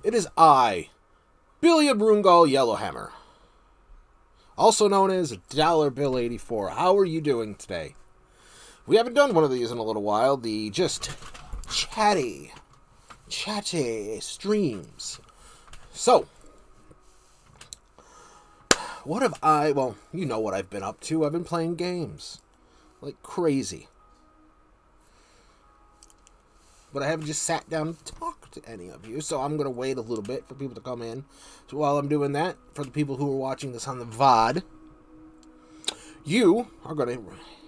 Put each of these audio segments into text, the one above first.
It is I, Billiam Rungal Yellowhammer, also known as Dollar Bill 84. How are you doing today? We haven't done one of these in a little while. The just chatty streams. So, what have well, you know what I've been up to. I've been playing games like crazy. But I haven't just sat down to talk to any of you, so I'm going to wait a little bit for people to come in. So while I'm doing that, for the people who are watching this on the VOD, you are going to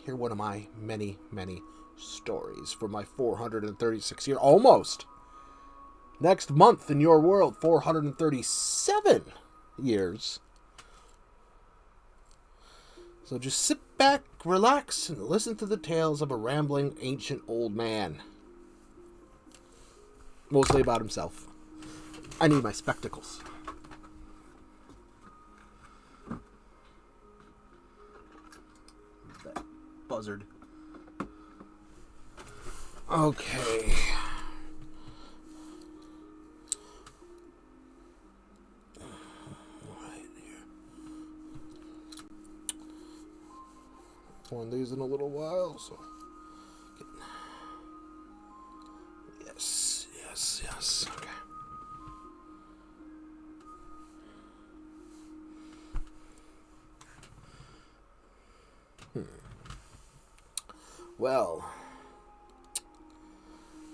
hear one of my many, many stories from my 436 year, almost, next month in your world, 437 years. So just sit back, relax, and listen to the tales of a rambling ancient old man. Mostly about himself. I need my spectacles. That buzzard. Okay. Right here. One of these in a little while, so. Yes. Okay. Well,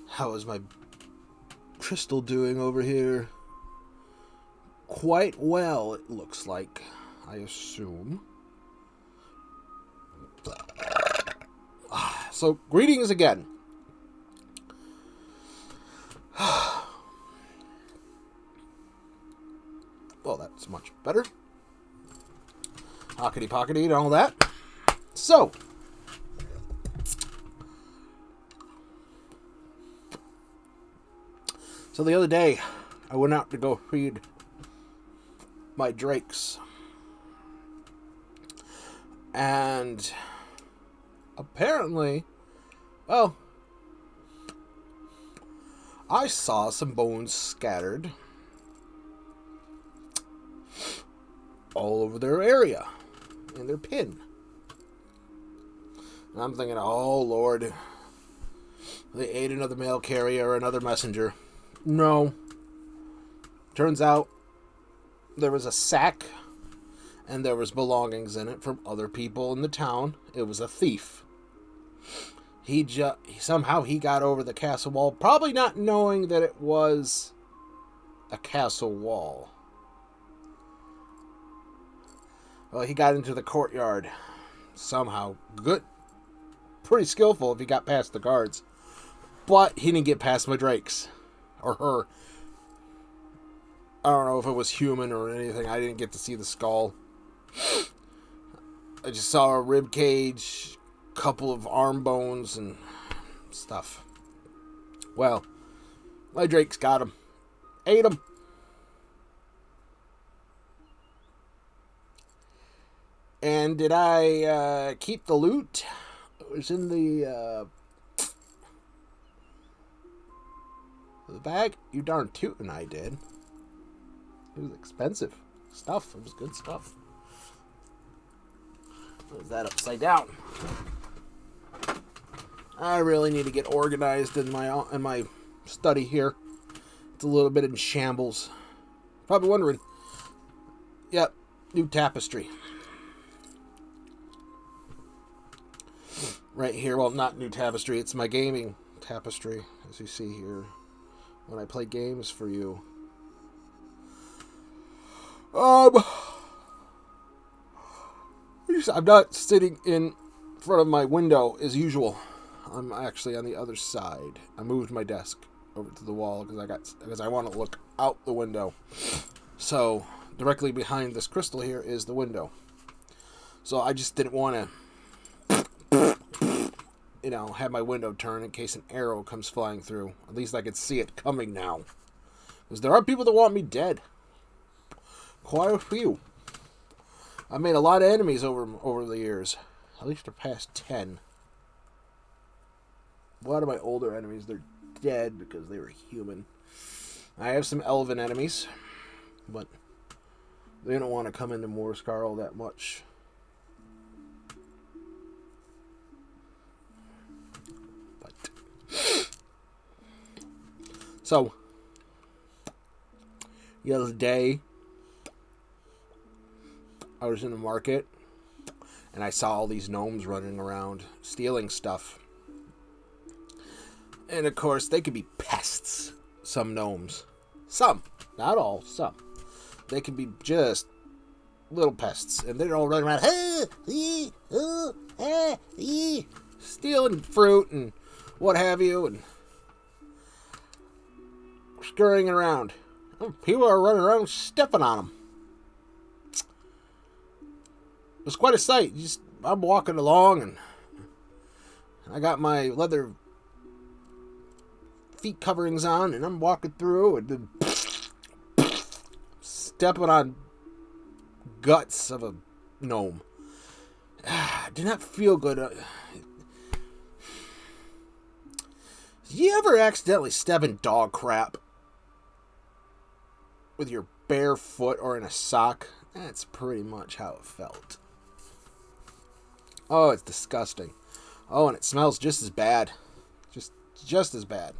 how is my crystal doing over here? Quite well, it looks like, I assume. So, greetings again. Well, that's much better. Hockety pockety and all that. So, the other day, I went out to go feed my drakes. And apparently, well, I saw some bones scattered all over their area, in their pen. And I'm thinking, oh Lord, they ate another mail carrier or another messenger. No. Turns out there was a sack and there was belongings in it from other people in the town. It was a thief. Somehow he got over the castle wall, probably not knowing that it was a castle wall. Well, he got into the courtyard somehow. Good. Pretty skillful if he got past the guards. But he didn't get past my drakes. Or her. I don't know if it was human or anything. I didn't get to see the skull. I just saw a rib cage, couple of arm bones, and stuff. Well, my drakes got him. Ate him. And did I keep the loot? It was in the bag. You darn tootin' I did. It was expensive stuff. It was good stuff. What is that upside down? I really need to get organized in my study here. It's a little bit in shambles. Probably wondering. Yep, new tapestry. Right here, well, not new tapestry, it's my gaming tapestry, as you see here, when I play games for you. I'm not sitting in front of my window as usual. I'm actually on the other side. I moved my desk over to the wall because I want to look out the window. So, directly behind this crystal here is the window. So I just didn't want to have my window turned in case an arrow comes flying through. At least I could see it coming now. Because there are people that want me dead. Quite a few. I've made a lot of enemies over the years. At least they're past 10. A lot of my older enemies, they're dead because they were human. I have some elven enemies, but they don't want to come into Morrscarl that much. But so the other day, I was in the market, and I saw all these gnomes running around stealing stuff. And of course, they could be pests, some gnomes. Some, not all, some. They can be just little pests, and they're all running around, stealing fruit and what have you, and scurrying around. People are running around stepping on them. It was quite a sight. I'm walking along, and I got my leather feet coverings on, and I'm walking through, and then stepping on guts of a gnome. Did not feel good. Did you ever accidentally step in dog crap with your bare foot or in a sock? That's pretty much how it felt. Oh, it's disgusting. Oh, and it smells just as bad. Just as bad.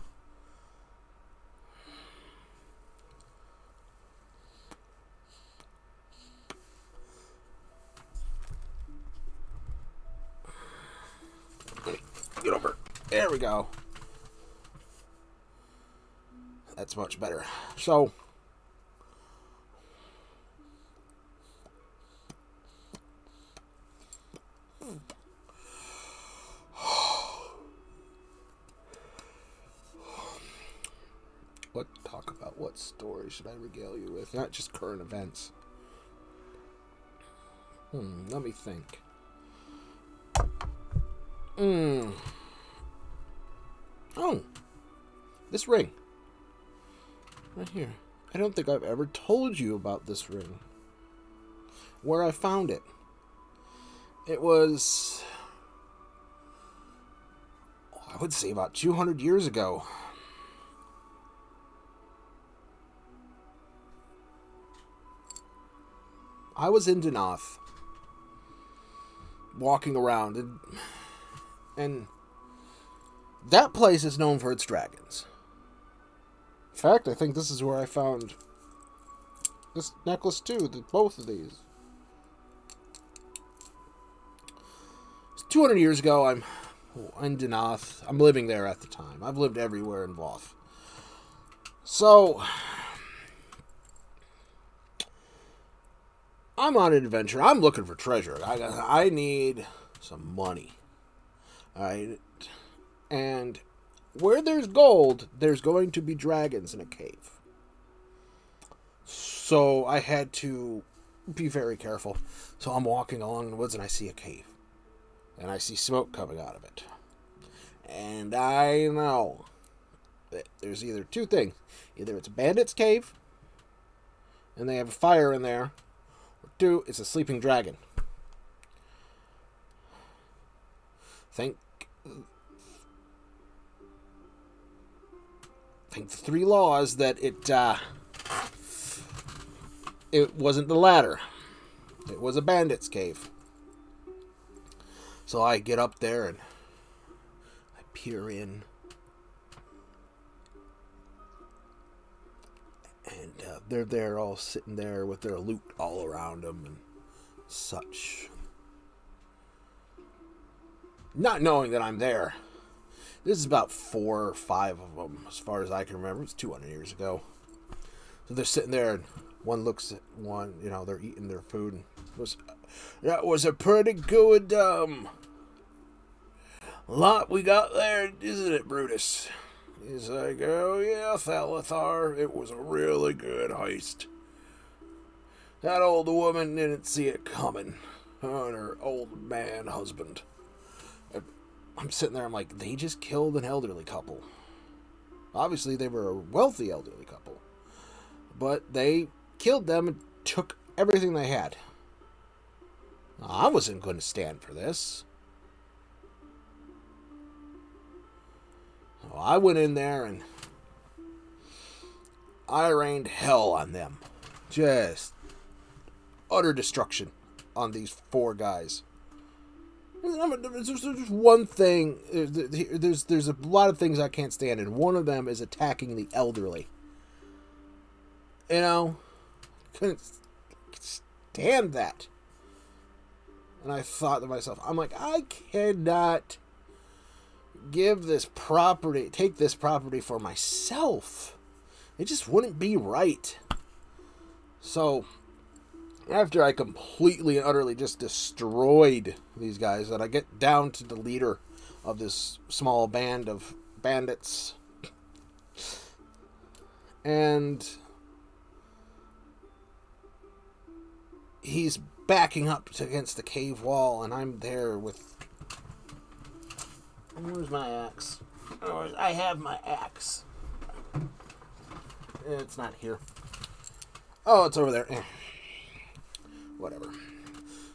Get over. There we go. That's much better. So, what story should I regale you with? Not just current events. Let me think. Oh, this ring. Right here. I don't think I've ever told you about this ring. Where I found it. It was, I would say, about 200 years ago. I was in Danoth, walking around, and that place is known for its dragons. In fact, I think this is where I found this necklace too, both of these. 200 years ago, I'm in Danoth. I'm living there at the time. I've lived everywhere in Voth. So, I'm on an adventure. I'm looking for treasure. I need some money. Alright? And where there's gold, there's going to be dragons in a cave. So I had to be very careful. So I'm walking along the woods and I see a cave. And I see smoke coming out of it. And I know that there's either two things. Either it's a bandit's cave, and they have a fire in there, or two, it's a sleeping dragon. Thank the three laws that it wasn't the latter. It was a bandit's cave. So I get up there and I peer in. And they're there all sitting there with their loot all around them and such. Not knowing that I'm there. This is about 4 or 5 of them, as far as I can remember. It's 200 years ago. So they're sitting there, and one looks at one, they're eating their food. And that was a pretty good lot we got there, isn't it, Brutus? He's like, oh yeah, Thalathar, it was a really good heist. That old woman didn't see it coming. And her old man husband. I'm sitting there, I'm like, they just killed an elderly couple. Obviously, they were a wealthy elderly couple. But they killed them and took everything they had. I wasn't going to stand for this. So I went in there and I rained hell on them. Just utter destruction on these 4 guys. There's just one thing. There's a lot of things I can't stand, and one of them is attacking the elderly. You know, couldn't stand that. And I thought to myself, I'm like, I cannot take this property for myself. It just wouldn't be right. So, after I completely and utterly just destroyed these guys, and I get down to the leader of this small band of bandits, and he's backing up against the cave wall, and I'm there with... Where's my axe? Oh, I have my axe. It's not here. Oh, it's over there. Whatever.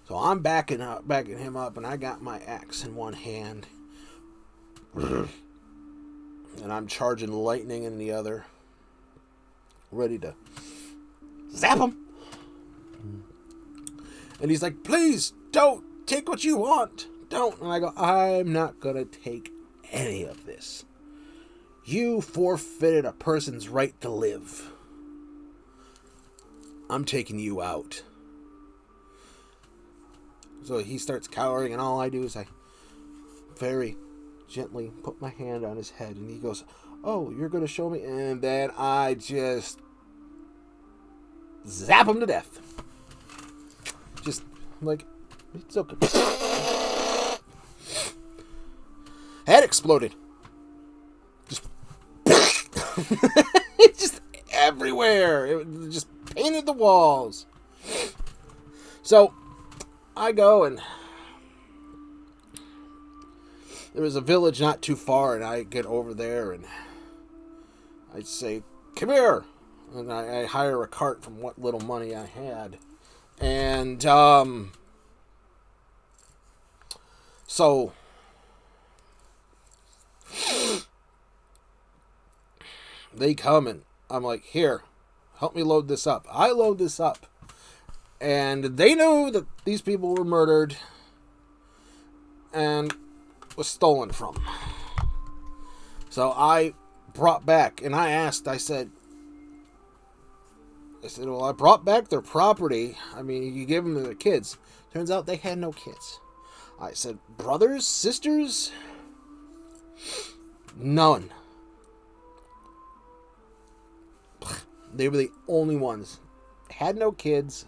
So I'm backing him up, and I got my axe in one hand. And I'm charging lightning in the other. Ready to zap him. And he's like, please, don't take what you want. Don't. And I go, I'm not going to take any of this. You forfeited a person's right to live. I'm taking you out. So he starts cowering, and all I do is I very gently put my hand on his head, and he goes, oh, you're going to show me? And then I just zap him to death. Just like, it's okay. Head exploded. Just it's just everywhere. It just painted the walls. So I go, and there was a village not too far, and I get over there, and I say, come here. And I hire a cart from what little money I had. And so they come, and I'm like, here, help me load this up. I load this up. And they knew that these people were murdered and was stolen from. So I brought back, and I said, well, I brought back their property. I mean, you give them to their kids. Turns out they had no kids. I said, brothers, sisters? None. They were the only ones. Had no kids.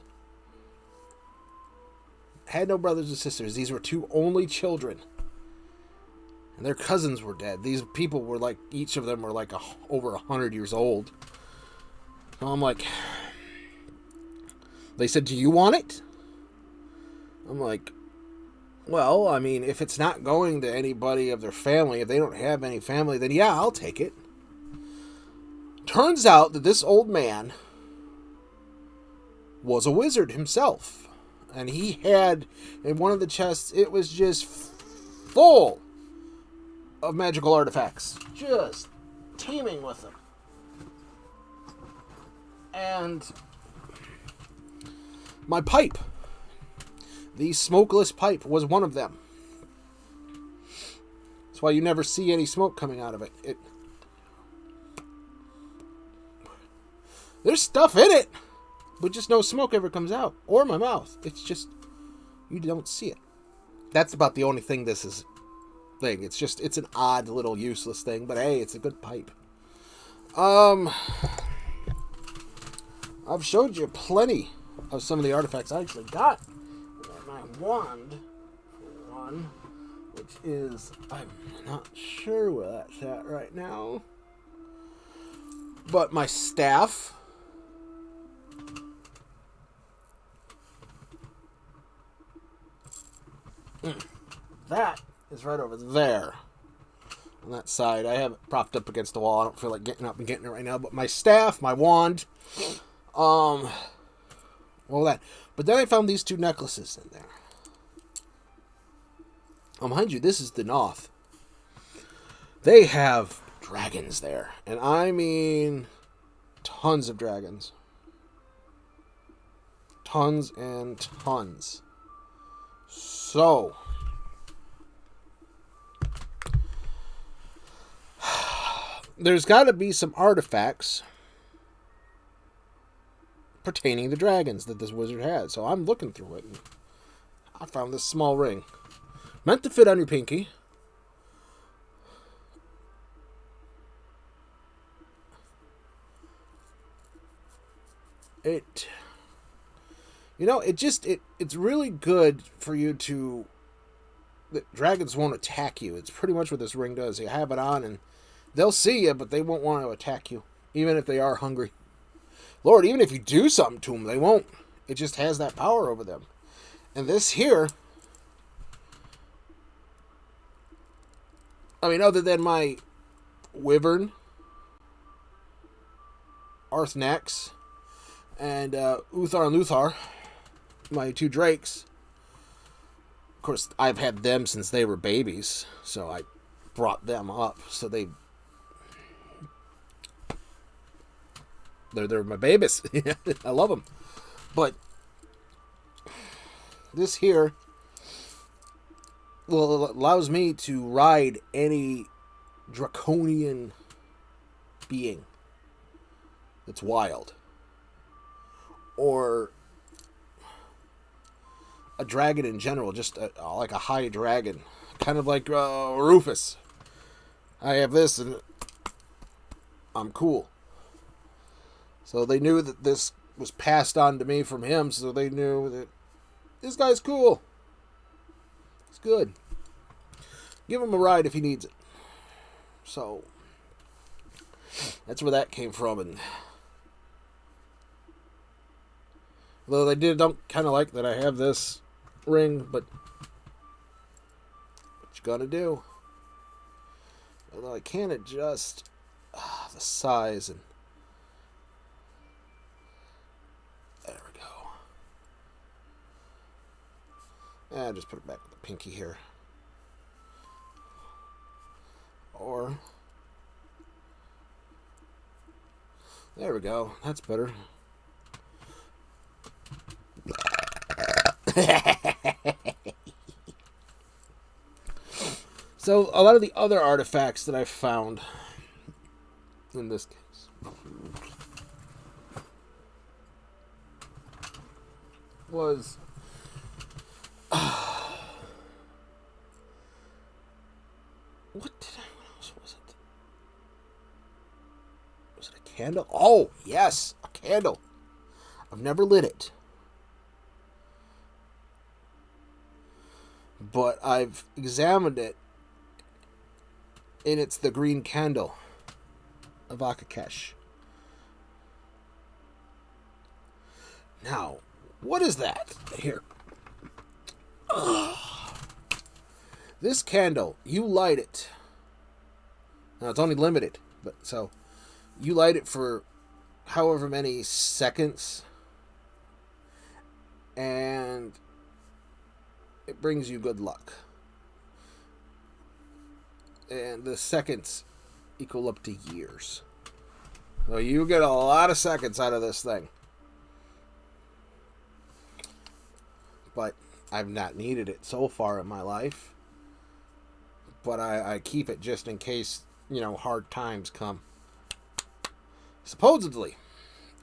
Had no brothers and sisters. These were 2 only children. And their cousins were dead. These people were like, each of them were like over 100 years old. So I'm like, they said, do you want it? I'm like, well, I mean, if it's not going to anybody of their family, if they don't have any family, then yeah, I'll take it. Turns out that this old man was a wizard himself. And he had, in one of the chests, it was just full of magical artifacts. Just teeming with them. And my pipe, the smokeless pipe, was one of them. That's why you never see any smoke coming out of it. There's stuff in it, but just no smoke ever comes out. Or my mouth. It's just, you don't see it. That's about the only thing this is thing. It's an odd little useless thing, but hey, it's a good pipe. I've showed you plenty of some of the artifacts I actually got. My wand, for one, which is, I'm not sure where that's at right now. But my staff. That is right over there. On that side. I have it propped up against the wall. I don't feel like getting up and getting it right now. But my staff, my wand, all that. But then I found these 2 necklaces in there. Mind you, this is the North. They have dragons there. And I mean, tons of dragons. Tons and tons. So, there's got to be some artifacts pertaining to dragons that this wizard had. So I'm looking through it, and I found this small ring. Meant to fit on your pinky. It's really good for you to... The dragons won't attack you. It's pretty much what this ring does. You have it on and they'll see you, but they won't want to attack you, even if they are hungry. Lord, even if you do something to them, they won't. It just has that power over them. And this here, I mean, other than my wyvern, Arthnax, and Uthar and Luthar, my two drakes. Of course, I've had them since they were babies, so I brought them up. So they're my babies. I love them. But this here allows me to ride any draconian being that's wild. Or a dragon in general, just like a high dragon. Kind of like Rufus. I have this and I'm cool. So they knew that this was passed on to me from him, so they knew that this guy's cool. It's good. Give him a ride if he needs it. So that's where that came from. And though they don't kind of like that I have this ring, but what you gonna do? Although I can adjust the size, and there we go. And just put it back with the pinky here. Or there we go. That's better. So a lot of the other artifacts that I found in this case was what else was it? Was it a candle? Oh, yes, a candle. I've never lit it, but I've examined it, and it's the green candle of Akakesh. Now, what is that? Here. Ugh. This candle, you light it. Now, it's only limited, but so you light it for however many seconds, and it brings you good luck. And the seconds equal up to years. So you get a lot of seconds out of this thing. But I've not needed it so far in my life. But I keep it just in case, hard times come. Supposedly,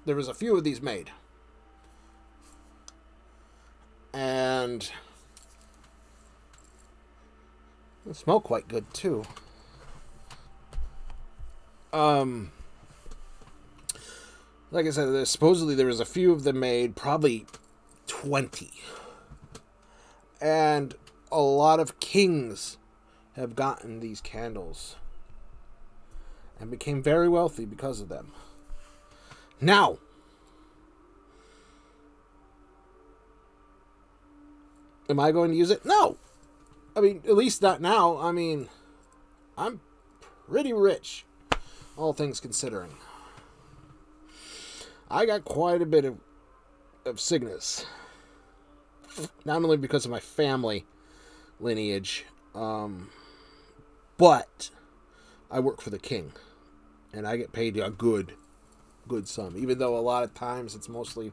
there was a few of these made. And they smell quite good too. Like I said, supposedly there was a few of them made, probably 20. And a lot of kings have gotten these candles and became very wealthy because of them. Now, am I going to use it? No. I mean, at least not now. I mean, I'm pretty rich, all things considering. I got quite a bit of Cygnus. Not only because of my family lineage, but I work for the king, and I get paid a good good some. Even though a lot of times it's mostly...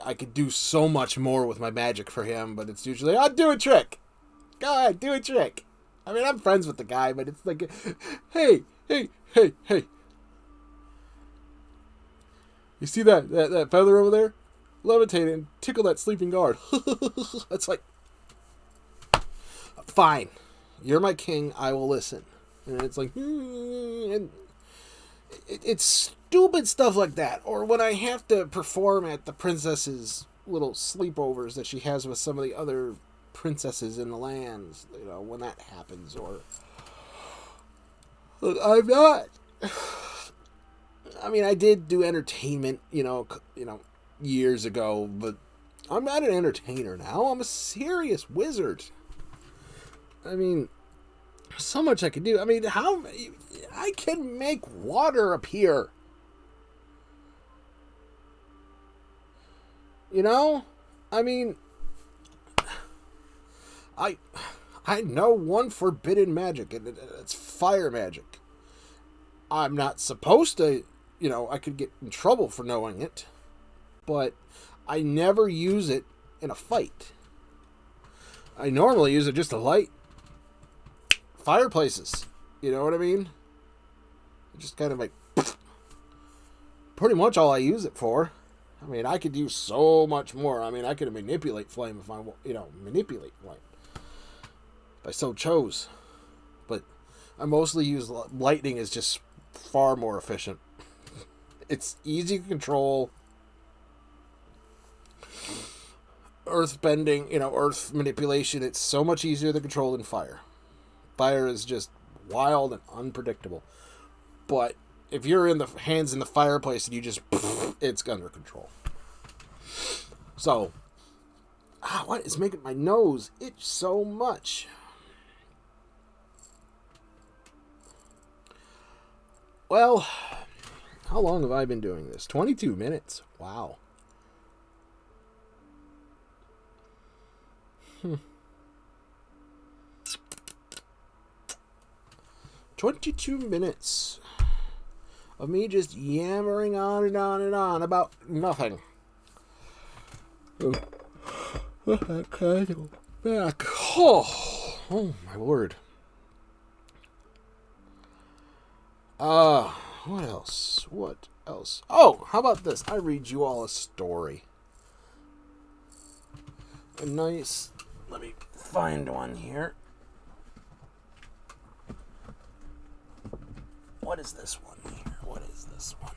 I could do so much more with my magic for him, but it's usually, I'll do a trick. Go ahead, do a trick. I mean, I'm friends with the guy, but it's like, hey. You see that feather over there? Levitate and tickle that sleeping guard. It's like, fine. You're my king. I will listen. And it's like, and it's stupid stuff like that. Or when I have to perform at the princess's little sleepovers that she has with some of the other princesses in the lands, when that happens. Or, look, I'm not... I mean, I did do entertainment, years ago, but I'm not an entertainer now. I'm a serious wizard. I mean, so much I can do. I mean, how I can make water appear. I mean, I know one forbidden magic, and it's fire magic. I'm not supposed to, I could get in trouble for knowing it, but I never use it in a fight. I normally use it just to light fireplaces. You know what I mean? Just kind of like, pretty much all I use it for. I mean, I could do so much more. I mean, I could manipulate flame if I, manipulate flame. If I so chose. But I mostly use lightning as just far more efficient. It's easy to control. Earth bending, earth manipulation, it's so much easier to control than fire. Fire is just wild and unpredictable. But if you're in the hands in the fireplace and you just, it's under control. So, what is making my nose itch so much? Well, how long have I been doing this? 22 minutes. Wow. 22 minutes of me just yammering on and on and on about nothing. Okay, back. Oh my word. What else? What else? Oh, how about this? I read you all a story. A nice... Let me find one here. What is this one here? What is this one?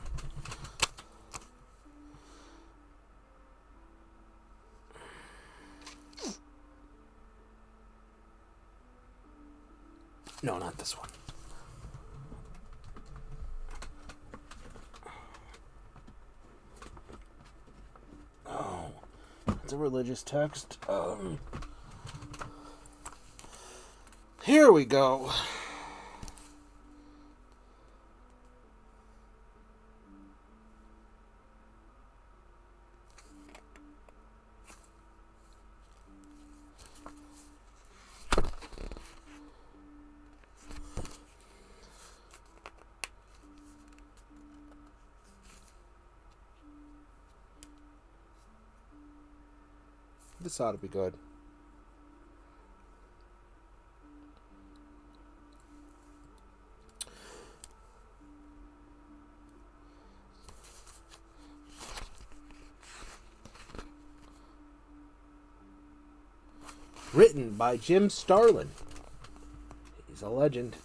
No, not this one. Oh, it's a religious text. Here we go. This ought to be good. Written by Jim Starlin. He's a legend.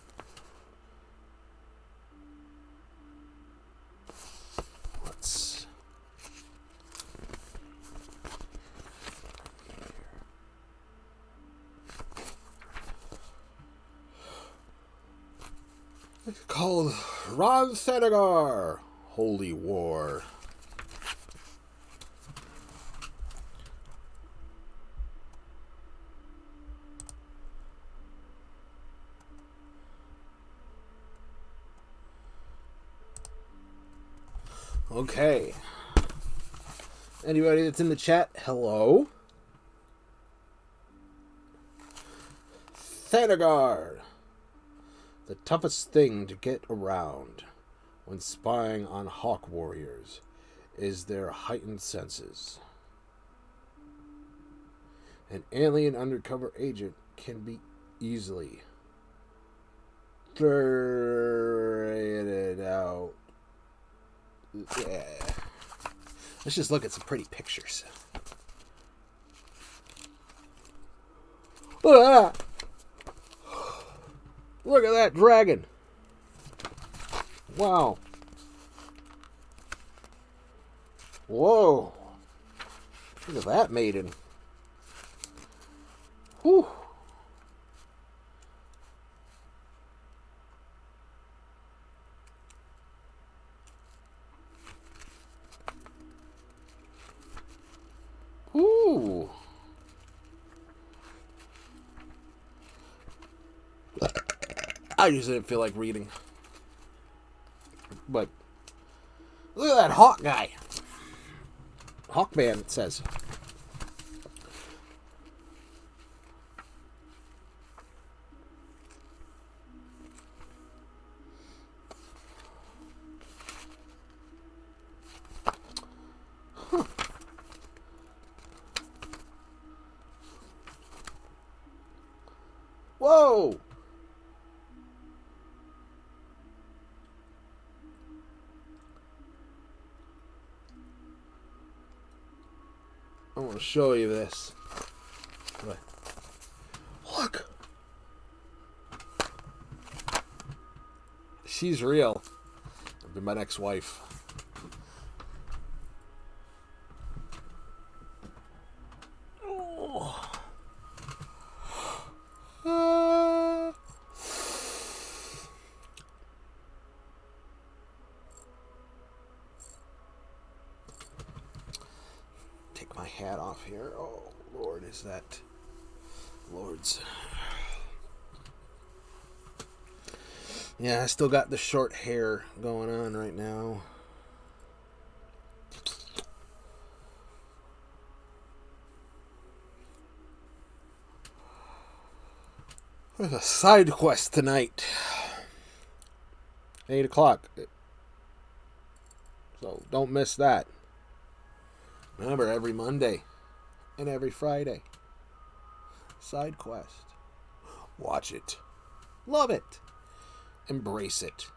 It's called Ron Thanagar, Holy War. Okay. Anybody that's in the chat, hello? Thanagar. The toughest thing to get around. when spying on hawk warriors is their heightened senses. An alien undercover agent can be easily traded out. Yeah. Let's just look at some pretty pictures. Look at that. Look at that dragon. Wow. Whoa. Look at that maiden. Whew. Ooh. I just didn't feel like reading. But look at that hawk guy. Hawkman, it says. Huh. Whoa! I want to show you this. Look! She's real. I've been my next wife. Oh. Take my hat off here. Oh, Lord, is that Lord's. Yeah, I still got the short hair going on right now. There's a side quest tonight. 8 o'clock. So don't miss that. Remember, every Monday and every Friday. Side quest. Watch it. Love it. Embrace it.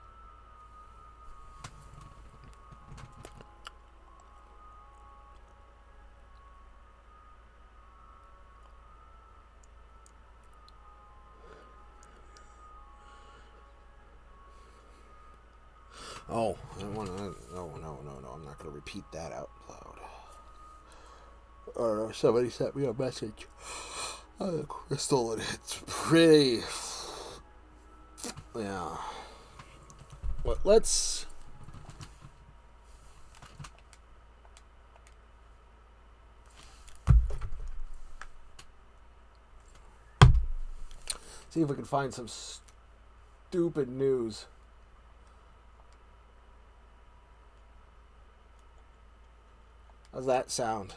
Oh, I don't want to. No. I'm not going to repeat that out loud. Or somebody sent me a message. Crystal, and it's pretty. Yeah. But let's. See if we can find some stupid news. How's that sound?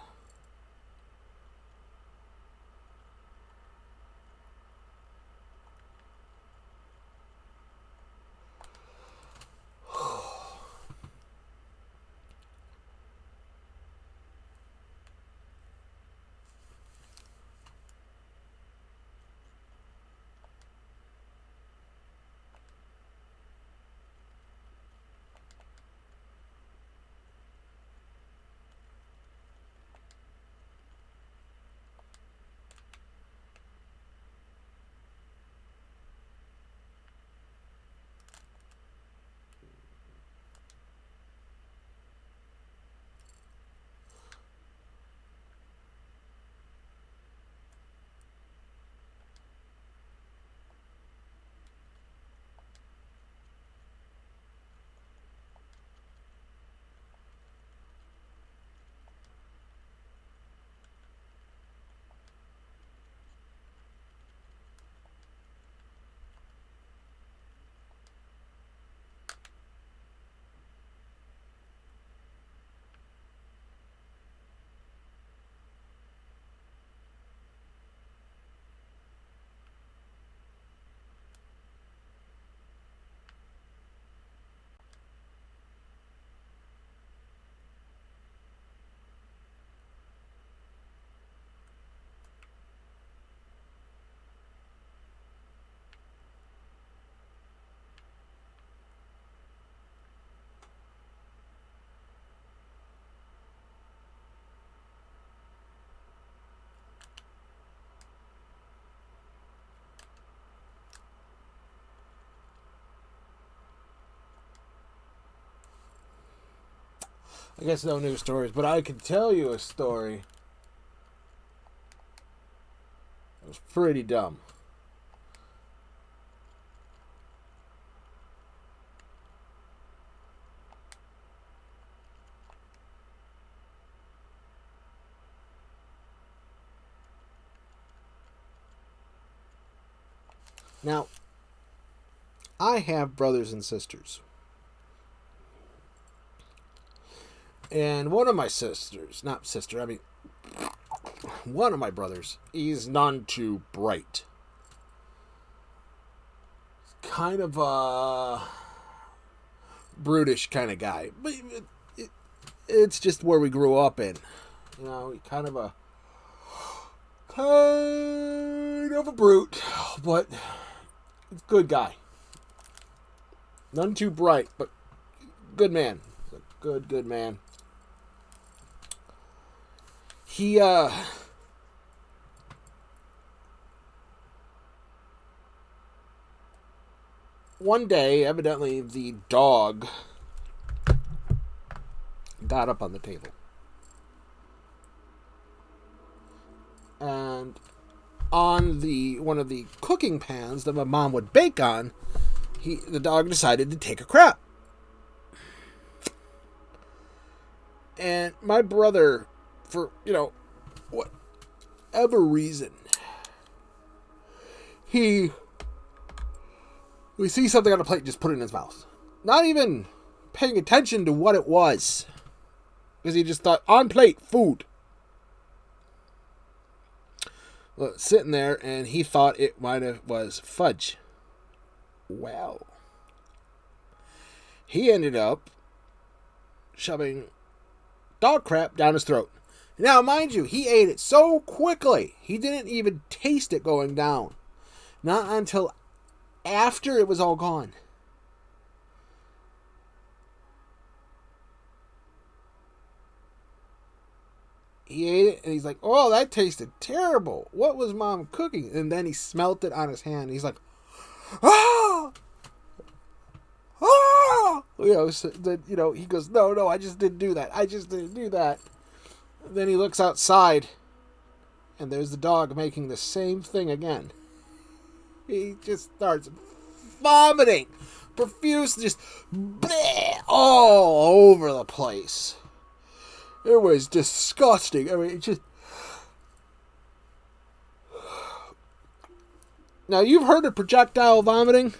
I guess no new stories, but I can tell you a story. It was pretty dumb. Now, I have brothers and sisters. And one of my sisters, not sister, I mean, one of my brothers, he's none too bright. Kind of a brutish kind of guy. But it's just where we grew up in. You know, kind of a brute, but good guy. None too bright, but good man. Good man. He, one day, evidently, the dog got up on the table. And on one of the cooking pans that my mom would bake on, the dog decided to take a crap. And my brother, for, whatever reason, we see something on a plate, just put it in his mouth. Not even paying attention to what it was. Because he just thought, on plate, food. Well, sitting there, and he thought it was fudge. Well, he ended up shoving dog crap down his throat. Now, mind you, he ate it so quickly, he didn't even taste it going down. Not until after it was all gone. He ate it, and he's like, oh, that tasted terrible. What was Mom cooking? And then he smelt it on his hand. He's like, ah! Ah! He goes, no, I just didn't do that. Then he looks outside, and there's the dog making the same thing again. He just starts vomiting, profuse, just bleh, all over the place. It was disgusting. I mean, it just... Now, you've heard of projectile vomiting?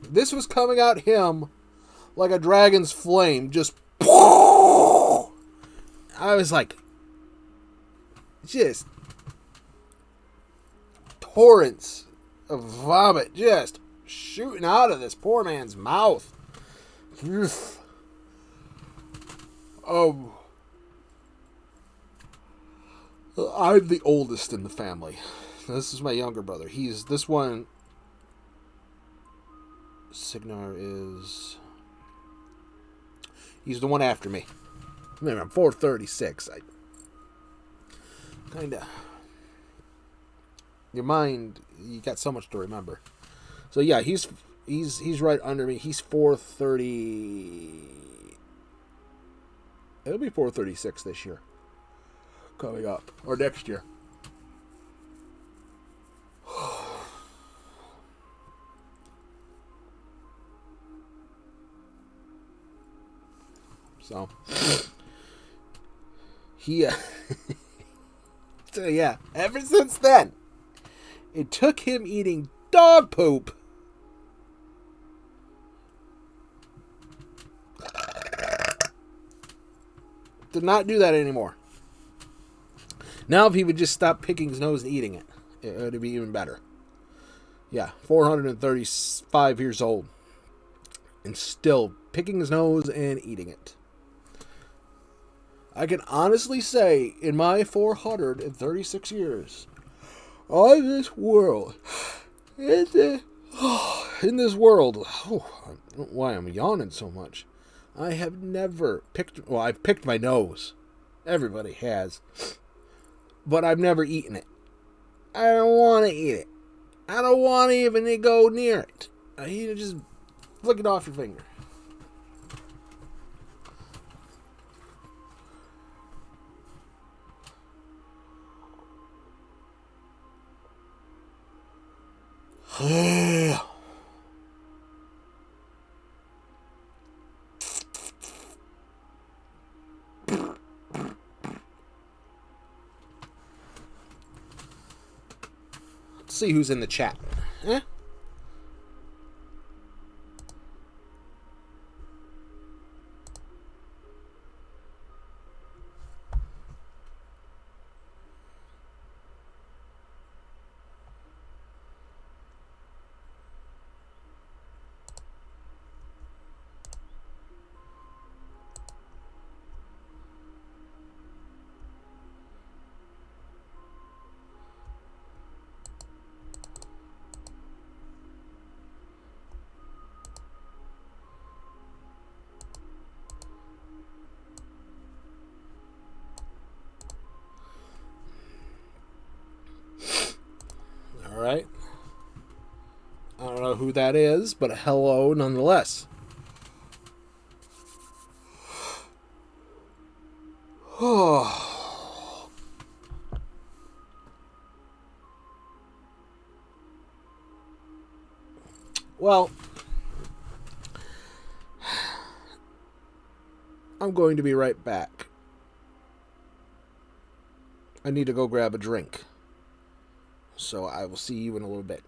This was coming out him like a dragon's flame. Just... I was like... Just... torrents of vomit just shooting out of this poor man's mouth. I'm the oldest in the family. This is my younger brother. He's the one after me. I mean, I'm 436. Your mind, you got so much to remember. So yeah, he's right under me. He's 430. It'll be 436 this year. Coming up. Or next year. So. So yeah, ever since then, it took him eating dog poop to not do that anymore. Now, if he would just stop picking his nose and eating it, it would be even better. Yeah, 435 years old. And still picking his nose and eating it. I can honestly say, in my 436 years on this world, in this world, I don't know why I'm yawning so much. I have never picked, well, I've picked my nose. Everybody has. But I've never eaten it. I don't want to eat it. I don't want to even go near it. You just flick it off your finger. Let's see who's in the chat. Eh? All right. I don't know who that is, but hello nonetheless. Well, I'm going to be right back. I need to go grab a drink. So I will see you in a little bit.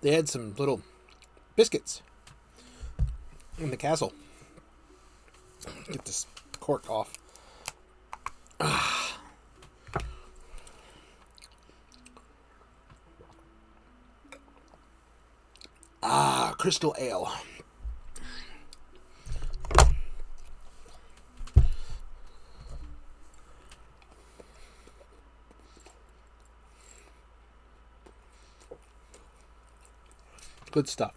They had some little biscuits in the castle. Get this cork off. Crystal ale. Good stuff.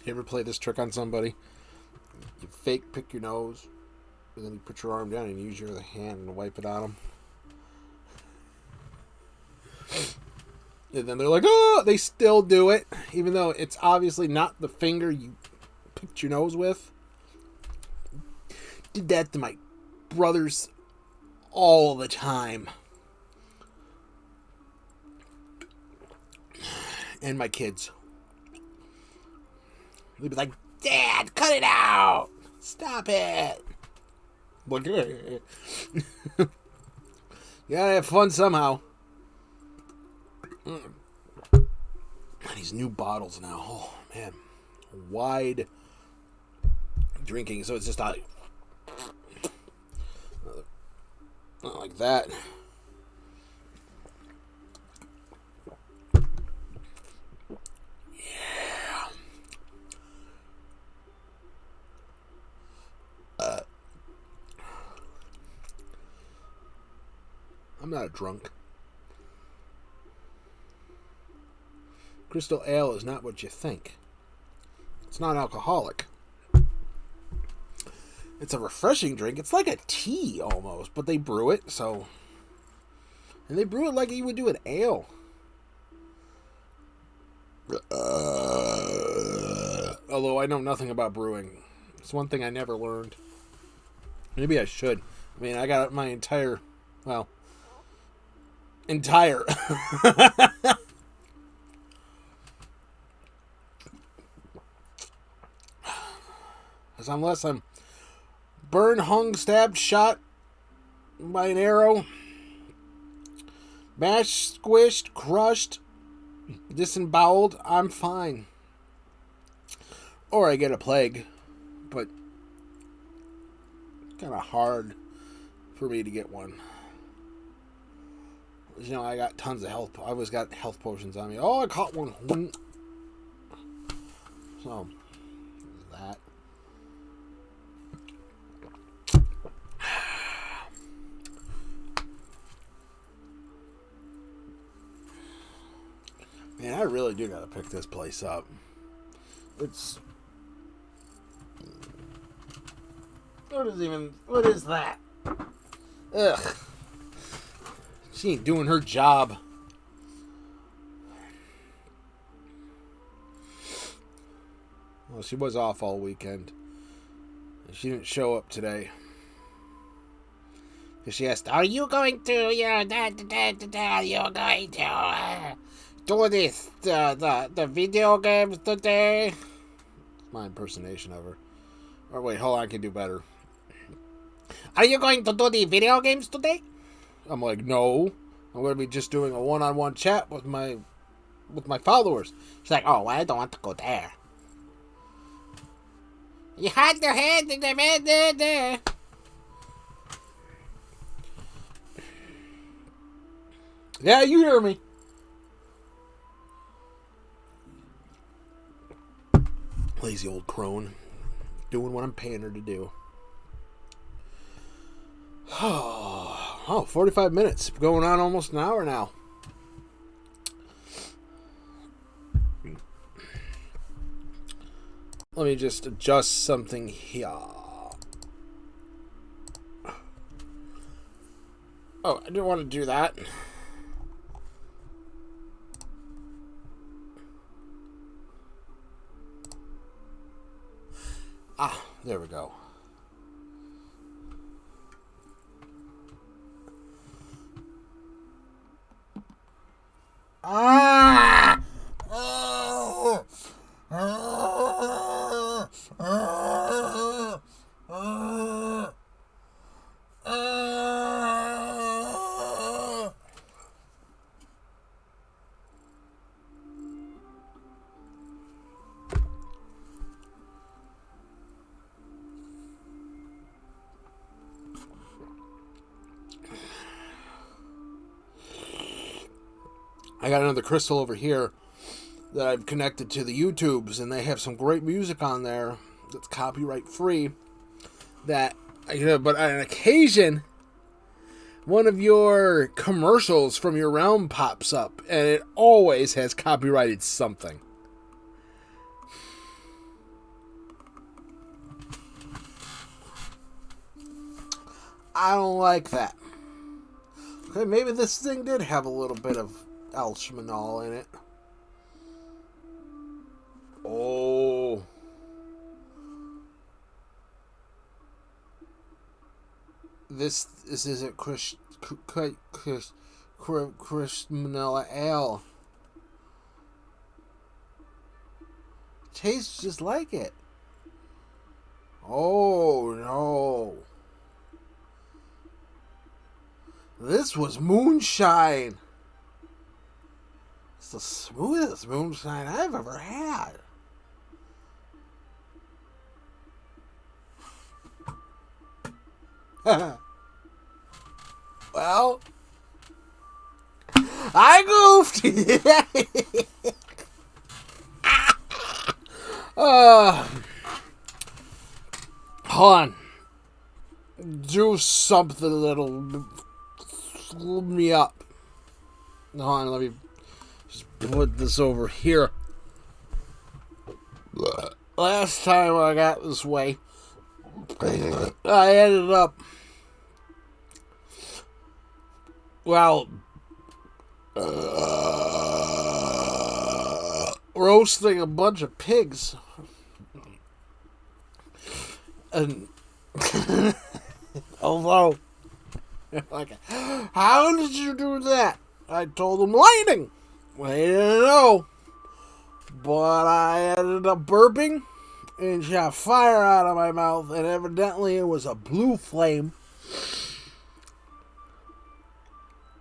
You ever play this trick on somebody? You fake pick your nose, and then you put your arm down and use your other hand to wipe it on them. And then they're like, oh, they still do it, even though it's obviously not the finger you picked your nose with. Did that to my brothers all the time. And my kids. They'd be like, Dad, cut it out! Stop it! Like, you gotta have fun somehow. These new bottles now. Oh, man. Wide drinking. So it's just not like that. I'm not a drunk. Crystal ale is not what you think. It's not alcoholic. It's a refreshing drink. It's like a tea almost, but they brew it, so... And they brew it like you would do an ale. Although I know nothing about brewing. It's one thing I never learned. Maybe I should. I mean, I got my entire... Well... Entire... Unless I'm burned, hung, stabbed, shot by an arrow, mashed, squished, crushed, disemboweled, I'm fine. Or I get a plague, but kind of hard for me to get one. You know, I got tons of health. I always got health potions on me. Oh, I caught one. So, that. Man, I really do gotta pick this place up. It's... What is that? Ugh. She ain't doing her job. Well, she was off all weekend. She didn't show up today. She asked, are you going to, are you going to do this, the video games today? My impersonation of her. Or wait, hold on, I can do better. Are you going to do the video games today? I'm like, no. I'm going to be just doing a one-on-one chat with my followers. She's like, oh, well, I don't want to go there. You had your hand in the man there. Yeah, you hear me. Lazy old crone. Doing what I'm paying her to do. Oh, 45 minutes. Going on almost an hour now. Let me just adjust something here. Oh, I didn't want to do that. Ah, there we go. Ah! Oh! Ah! Ah! Ah! Ah! I got another crystal over here that I've connected to the YouTubes, and they have some great music on there that's copyright free. That, but on an occasion, one of your commercials from your realm pops up, and it always has copyrighted something. I don't like that. Okay, maybe this thing did have a little bit of Elshmanol in it. Oh. This isn't Christmanella Ale. Tastes just like it. Oh no. This was moonshine. It's the smoothest moonshine I've ever had. Well, I goofed. Hold on. Do something that'll slow me up. Hold on, let me just put this over here. Last time I got this way, I ended up, well, roasting a bunch of pigs. And although, like, how did you do that? I told them lightning. They didn't know. But I ended up burping and shot fire out of my mouth, and evidently it was a blue flame.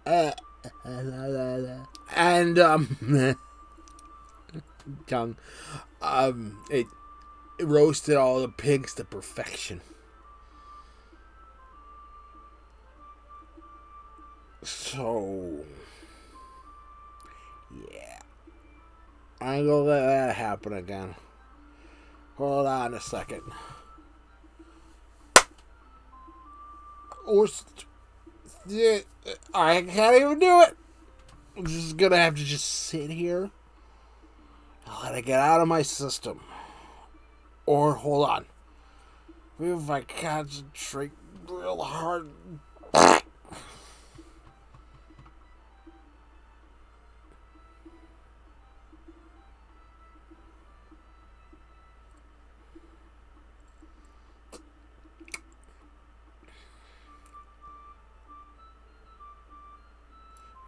And tongue, it roasted all the pigs to perfection. So, yeah, I ain't gonna let that happen again. Hold on a second. I can't even do it. I'm just gonna have to just sit here and let it get out of my system. Or, hold on. Maybe if I concentrate real hard.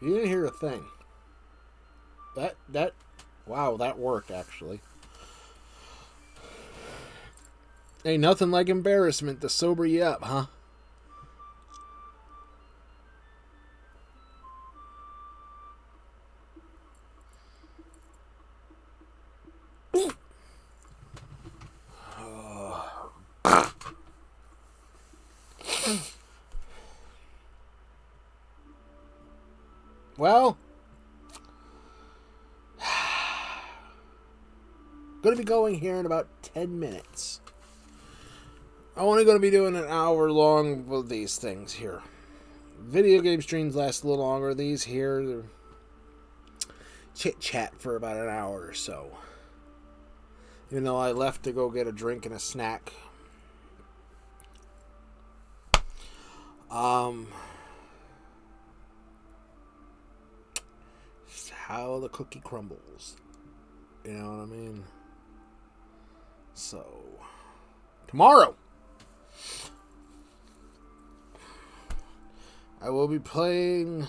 You didn't hear a thing. Wow, that worked, actually. Ain't nothing like embarrassment to sober you up, huh? Well, gonna be going here in about 10 minutes. I'm only gonna be doing an hour long with these things here. Video game streams last a little longer. These here, they're chit chat for about an hour or so. Even though I left to go get a drink and a snack. Just how the cookie crumbles. You know what I mean? So, Tomorrow, I will be playing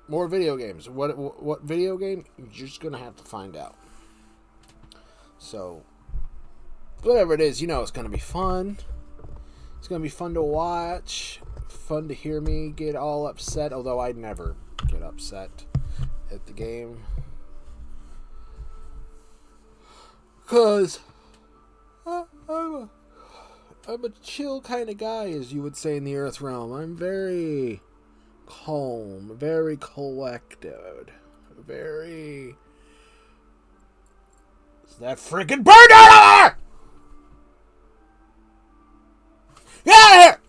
more video games. What video game? You're just going to have to find out. So, whatever it is, it's going to be fun. It's going to be fun to watch. Fun to hear me get all upset, although I never get upset at the game. Because I'm a chill kind of guy, as you would say in the Earth Realm. I'm very calm, very collected, very... Is that freaking bird out of there? Get out of here!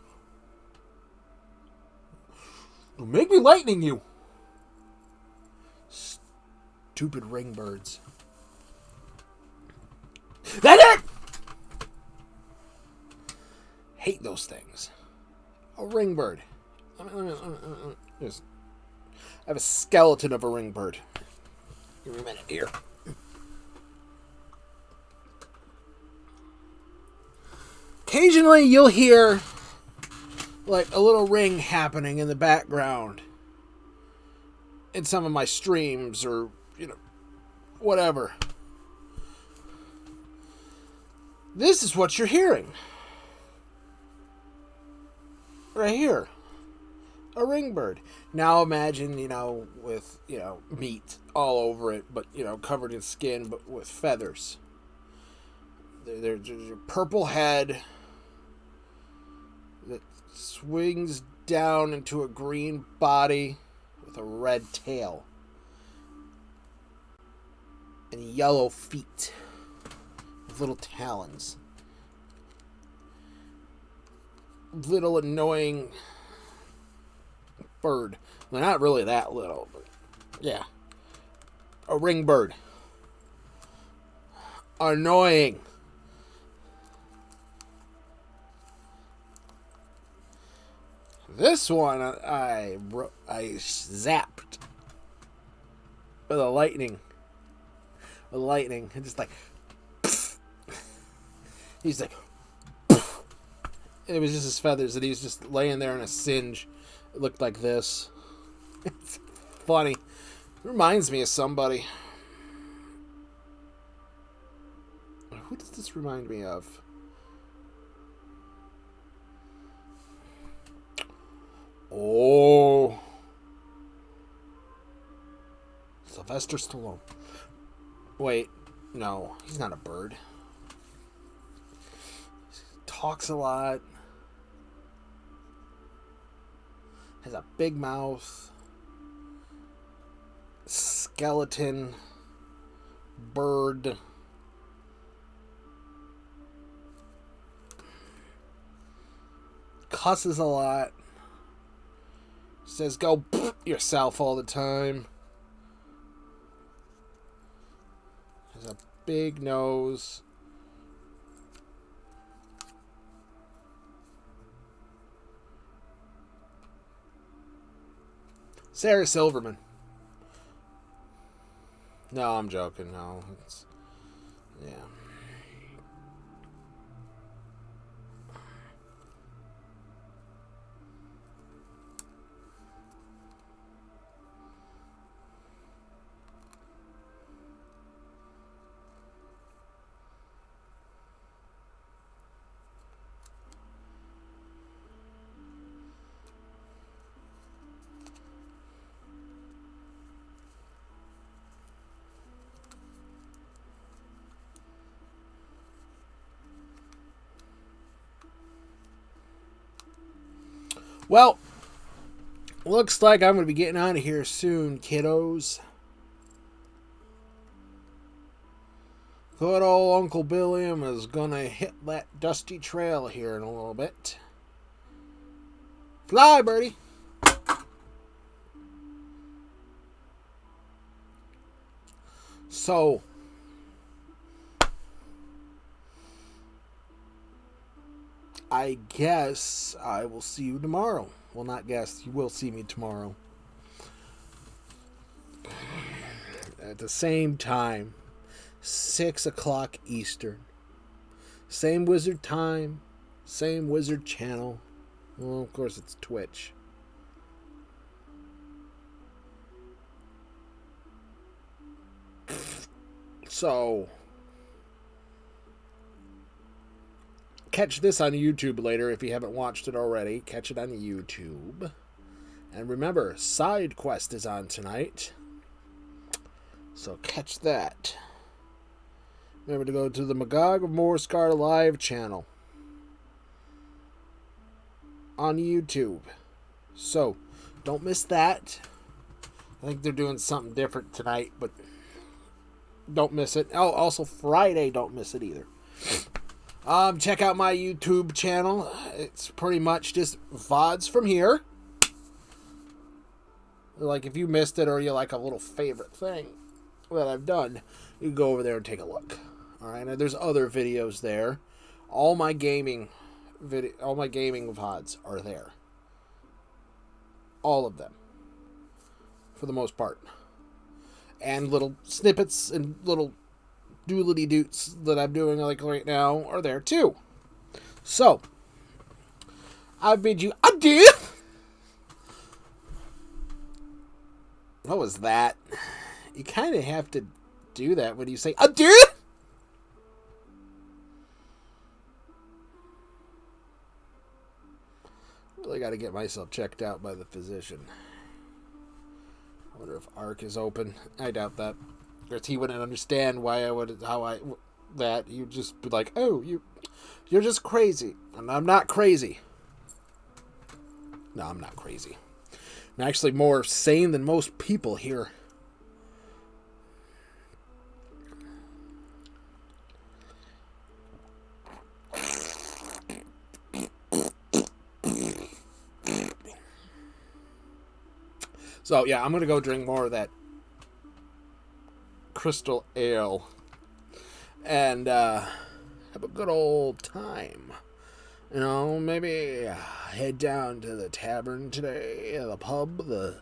Don't make me lightning you. Stupid ring birds. That's it! Hate those things. A ring bird. I have a skeleton of a ring bird. Give me a minute here. Occasionally you'll hear like a little ring happening in the background in some of my streams or, whatever. This is what you're hearing. Right here. A ring bird. Now imagine, with, meat all over it, but, covered in skin, but with feathers. There's a purple head that swings down into a green body with a red tail. And yellow feet with little talons. Little annoying bird. Well, not really that little, but yeah. A ring bird. Annoying. This one I zapped with a lightning. With lightning. And just like pff. He's like pff. It was just his feathers, and he was just laying there in a singe. It looked like this. It's funny. It reminds me of somebody. Who does this remind me of? Oh. Sylvester Stallone. Wait, no, he's not a bird. He talks a lot. Has a big mouth. Skeleton. Bird. Cusses a lot. Says go yourself all the time. Has a big nose. Sarah Silverman. No, I'm joking. No, it's yeah. Well, looks like I'm going to be getting out of here soon, kiddos. Good old Uncle Billiam is going to hit that dusty trail here in a little bit. Fly, birdie. So, I guess I will see you tomorrow. Well, not guess. You will see me tomorrow. At the same time, 6 o'clock Eastern. Same wizard time, same wizard channel. Well, of course, it's Twitch. So, catch this on YouTube later if you haven't watched it already. Catch it on YouTube. And remember, Side Quest is on tonight. So catch that. Remember to go to the Magog of Morscar Live channel on YouTube. So, don't miss that. I think they're doing something different tonight, but don't miss it. Oh, also Friday, don't miss it either. Check out my YouTube channel. It's pretty much just VODs from here. Like, if you missed it or you like a little favorite thing that I've done, you can go over there and take a look. Alright, now there's other videos there. All my gaming VODs are there. All of them. For the most part. And little snippets and little doodly doots that I'm doing like right now are there too. So, I bid you adieu. What was that? You kind of have to do that when you say adieu. Really got to get myself checked out by the physician. I wonder if ARC is open. I doubt that. Because he wouldn't understand why I would, that. You'd just be like, oh, you're just crazy. And I'm not crazy. No, I'm not crazy. I'm actually more sane than most people here. So, yeah, I'm going to go drink more of that crystal ale and have a good old time. You know, maybe head down to the tavern today, the pub, the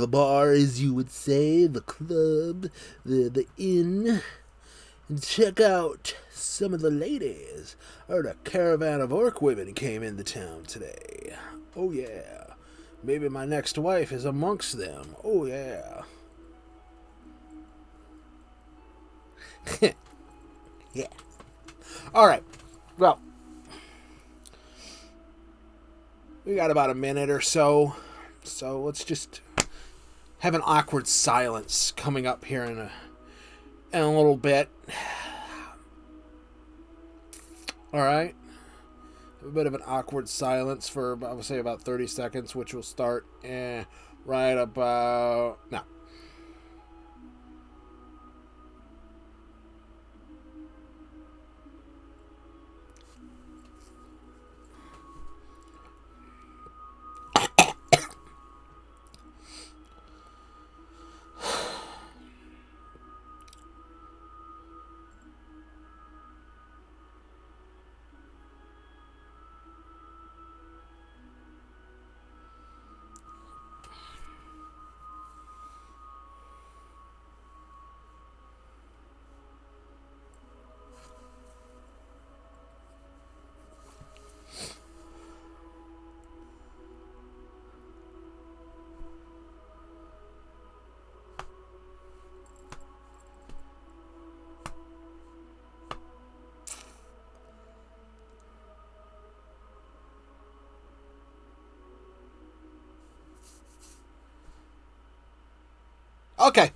bar, as you would say, the club, the inn, and check out some of the ladies. I heard a caravan of orc women came into town today. Oh, yeah. Maybe my next wife is amongst them. Oh, yeah. Yeah. All right. Well, we got about a minute or so. So let's just have an awkward silence coming up here in a little bit. All right. A bit of an awkward silence for, I would say, about 30 seconds, which will start right about now. Okay.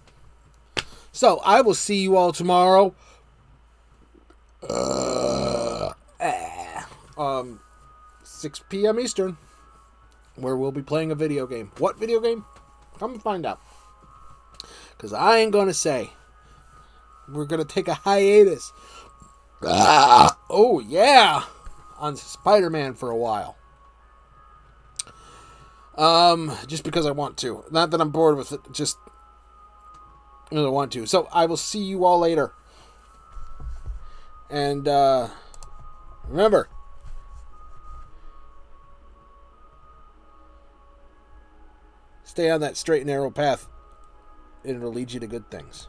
So, I will see you all tomorrow. 6 p.m. Eastern, where we'll be playing a video game. What video game? Come and find out. Because I ain't going to say. We're going to take a hiatus. Oh, yeah. On Spider-Man for a while. Just because I want to. Not that I'm bored with it, just because I want to. So, I will see you all later. And, remember, stay on that straight and narrow path, and it'll lead you to good things.